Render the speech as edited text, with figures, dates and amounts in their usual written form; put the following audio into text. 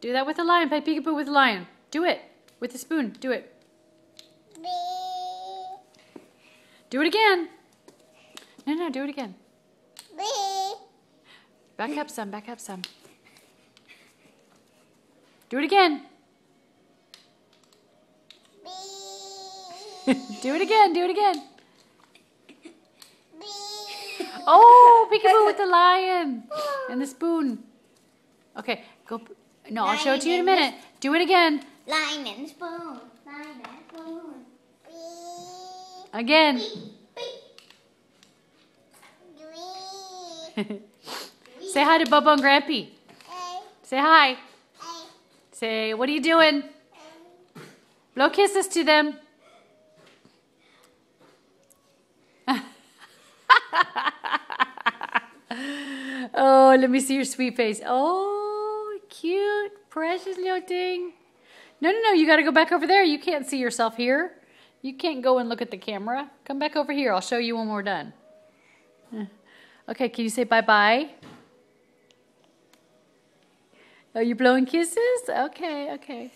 Do that with the lion. Play peekaboo with the lion. Do it. With the spoon. Do it. Do it again. No, do it again. Back up some, back up some. Do it again. Do it again, do it again. Oh, peekaboo with the lion and the spoon. Okay, go. No, I'll show it to you in a minute. Do it again. Lion and spoon. Lion and spoon. Again. Say hi to Bubba and Grampy. Say hi. Say, what are you doing? Blow kisses to them. Oh, let me see your sweet face. Oh, cute, precious little thing. No, you got to go back over there. You can't see yourself here. You can't go and look at the camera. Come back over here. I'll show you when we're done. Okay, can you say bye-bye? Oh, you're blowing kisses? Okay.